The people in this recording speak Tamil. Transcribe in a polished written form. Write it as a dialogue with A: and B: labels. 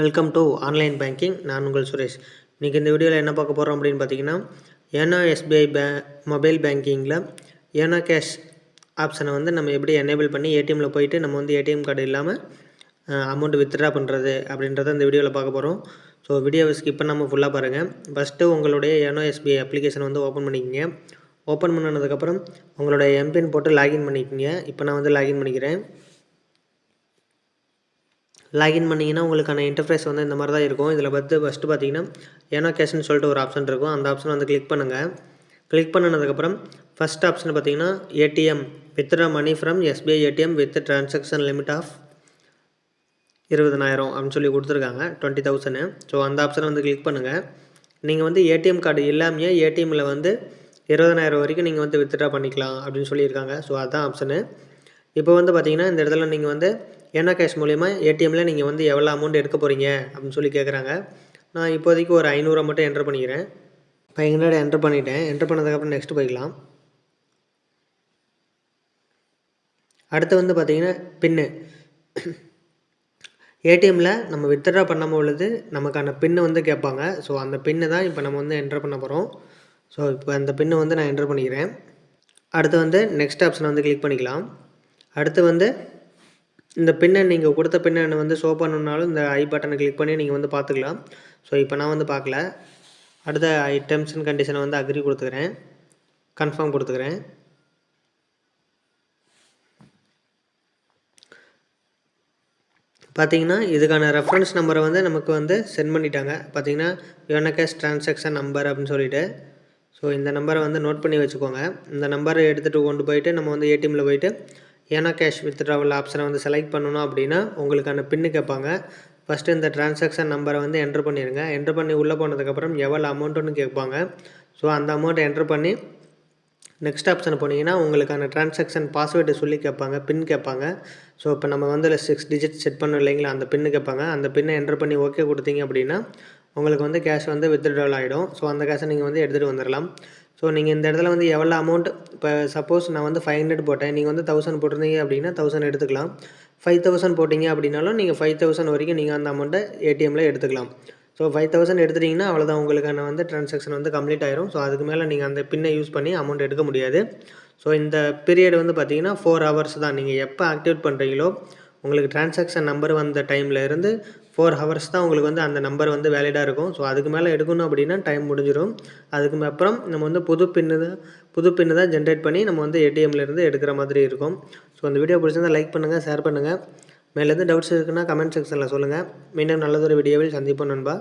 A: Welcome to online banking. நான் உங்கள் சுரேஷ். இன்றைக்கி இந்த வீடியோவில் என்ன பார்க்க போகிறோம் அப்படின்னு பார்த்தீங்கன்னா, யோனோ எஸ்பிஐ மொபைல் பேங்கிங்கில் யோனோ கேஷ் ஆப்ஷனை வந்து நம்ம எப்படி எனேபிள் பண்ணி ஏடிஎம்மில் போயிட்டு நம்ம வந்து ஏடிஎம் கார்டு இல்லாமல் அமௌண்ட் வித்ட்ரா பண்ணுறது அப்படின்றத இந்த வீடியோவில் பார்க்க போகிறோம். ஸோ வீடியோவை ஸ்கிப் பண்ணாமல் ஃபுல்லாக பாருங்கள். ஃபஸ்ட்டு உங்களுடைய யோனோ எஸ்பிஐ அப்ளிகேஷன் வந்து ஓப்பன் பண்ணிக்கோங்க. ஓப்பன் பண்ணதுக்கப்புறம் உங்களுடைய எம்பின் போட்டு லாகின் பண்ணிக்கோங்க. இப்போ நான் வந்து லாகின் பண்ணிக்கிறேன். லாகின் பண்ணிங்கன்னா உங்களுக்கான இன்டர்ஃபேஸ் வந்து இந்த மாதிரி தான் இருக்கும். இதில் ஃபஸ்ட்டு பார்த்தீங்கன்னா யோனோ கேஷ்னு சொல்லிட்டு ஒரு ஆப்ஷன் இருக்கும். அந்த ஆப்ஷன் வந்து கிளிக் பண்ணுங்கள். கிளிக் பண்ணதுக்கப்புறம் ஃபஸ்ட் ஆப்ஷன் பார்த்தீங்கன்னா ATM withdraw money from SBI ATM with transaction limit of 20,000 அப்படின்னு சொல்லி கொடுத்துருக்காங்க, 20,000. ஸோ அந்த ஆப்ஷனை வந்து கிளிக் பண்ணுங்கள். நீங்கள் வந்து ஏடிஎம் கார்டு இல்லாமையே ஏடிஎம்மில் வந்து 20,000 வரைக்கும் நீங்கள் வந்து வித்ட்ரா பண்ணிக்கலாம் அப்படின்னு சொல்லியிருக்காங்க. ஸோ அதுதான் ஆப்ஷனு. இப்போ வந்து பார்த்தீங்கன்னா இந்த இடத்துல நீங்கள் வந்து யோனோ கேஷ் மூலிமா ஏடிஎம்மில் நீங்கள் வந்து எவ்வளோ அமௌண்ட் எடுக்க போகிறீங்க அப்படின்னு சொல்லி கேட்குறாங்க. நான் இப்போதைக்கு ஒரு 500 மட்டும் என்ட்ரு பண்ணிக்கிறேன். 500 என்ட்ரு பண்ணிட்டேன். என்ட்ரு பண்ணதுக்கப்புறம் நெக்ஸ்ட் போய்க்கலாம். அடுத்து வந்து பார்த்தீங்கன்னா பின்னு. ஏடிஎம்மில் நம்ம வித்ட்ரா பண்ணும் பொழுது நமக்கான பின்னு வந்து கேட்பாங்க. ஸோ அந்த பின்னு தான் இப்போ நம்ம வந்து என்ட்ரு பண்ண போகிறோம். ஸோ இப்போ அந்த பின்னு வந்து நான் என்ட்ரு பண்ணிக்கிறேன். அடுத்து வந்து நெக்ஸ்ட் ஆப்ஷனை வந்து கிளிக் பண்ணிக்கலாம். அடுத்து வந்து இந்த பின்னை நீங்கள் கொடுத்த பின்னை வந்து ஷோ பண்ணணுன்னாலும் இந்த ஐ பட்டனை கிளிக் பண்ணி நீங்கள் வந்து பார்த்துக்கலாம். ஸோ இப்போ நான் வந்து பார்க்கல. அடுத்த டெர்ம்ஸ் அண்ட் கண்டிஷனை வந்து அக்ரி கொடுத்துக்கிறேன், கன்ஃபார்ம் கொடுத்துக்கிறேன். பார்த்தீங்கன்னா இதுக்கான ரெஃபரன்ஸ் நம்பரை வந்து நமக்கு வந்து சென்ட் பண்ணிட்டாங்க. பார்த்தீங்கன்னா யோனோ கேஷ் ட்ரான்சாக்ஷன் நம்பர் அப்படின்னு சொல்லிட்டு. ஸோ இந்த நம்பரை வந்து நோட் பண்ணி வச்சுக்கோங்க. இந்த நம்பரை எடுத்துகிட்டு கொண்டு போயிட்டு நம்ம வந்து ஏடிஎம்மில் போயிட்டு யோனோ கேஷ் வித்ட்ராவல் ஆப்ஷனை வந்து செலக்ட் பண்ணணும் அப்படின்னா உங்களுக்கான பின்னு கேட்பாங்க. ஃபஸ்ட்டு இந்த ட்ரான்சாக்ஷன் நம்பரை வந்து என்ட்ரு பண்ணிடுங்க. என்ட்ரு பண்ணி உள்ளே போனதுக்கப்புறம் எவ்வளோ அமௌண்ட்டுன்னு கேட்பாங்க. ஸோ அந்த அமௌண்ட்டை என்ட்ரு பண்ணி நெக்ஸ்ட் ஆப்ஷன் போனீங்கன்னா உங்களுக்கான ட்ரான்சாக்ஷன் பாஸ்வேர்டு சொல்லி கேட்பாங்க, பின் கேட்பாங்க. ஸோ இப்போ நம்ம வந்து 6 டிஜிட் செட் பண்ணோம் இல்லைங்களா, அந்த பின்னு கேட்பாங்க. அந்த பின்னை என்ட்ரு பண்ணி ஓகே கொடுத்தீங்க அப்படின்னா உங்களுக்கு வந்து கேஷ் வந்து வித்ட்ராவல் ஆகிடும். ஸோ அந்த கேஷை நீங்கள் வந்து எடுத்துகிட்டு வந்துடலாம். ஸோ நீங்கள் இந்த இடத்துல வந்து எவ்வளோ அமௌண்ட், இப்போ சப்போஸ் நான் வந்து 500 போட்டேன், நீங்கள் வந்து 1000 போட்டிருந்தீங்க அப்படின்னா 1000 எடுத்துக்கலாம். 5000 போட்டிங்க அப்படின்னாலும் நீங்கள் 5000 வரைக்கும் நீங்கள் அந்த அமௌண்ட்டை ஏடிஎம்மில் எடுத்துக்கலாம். ஸோ 5000 எடுத்துட்டிங்கன்னா அவ்வளோதான், உங்களுக்கான வந்து ட்ரான்சாக்ஷன் வந்து கம்ப்ளீட் ஆயிரும். ஸோ அதுக்கு மேலே நீங்கள் அந்த பின்னை யூஸ் பண்ணி அமௌண்ட் எடுக்க முடியாது. ஸோ இந்த பீரியட் வந்து பார்த்தீங்கன்னா 4 ஹவர்ஸ் தான். நீங்கள் எப்போ ஆக்டிவேட் பண்ணுறீங்களோ உங்களுக்கு ட்ரான்சாக்ஷன் நம்பர் வந்த டைமில் இருந்து 4 ஹவர்ஸ் தான் உங்களுக்கு வந்து அந்த நம்பர் வந்து வேலிடாக இருக்கும். ஸோ அதுக்கு மேலே எடுக்கணும் அப்படின்னா டைம் முடிஞ்சிடும். அதுக்கு அப்புறம் நம்ம வந்து புது பின்னு தான் ஜென்ரேட் பண்ணி நம்ம வந்து ஏடிஎம்லேருந்து எடுக்கிற மாதிரி இருக்கும். ஸோ அந்த வீடியோ பிடிச்சிருந்தால் லைக் பண்ணுங்கள், ஷேர் பண்ணுங்கள். மேலேருந்து டவுட்ஸ் இருக்குன்னா கமெண்ட் செக்ஷனில் சொல்லுங்கள். மீண்டும் நல்லதொரு வீடியோவில் சந்திப்போம் நண்பா.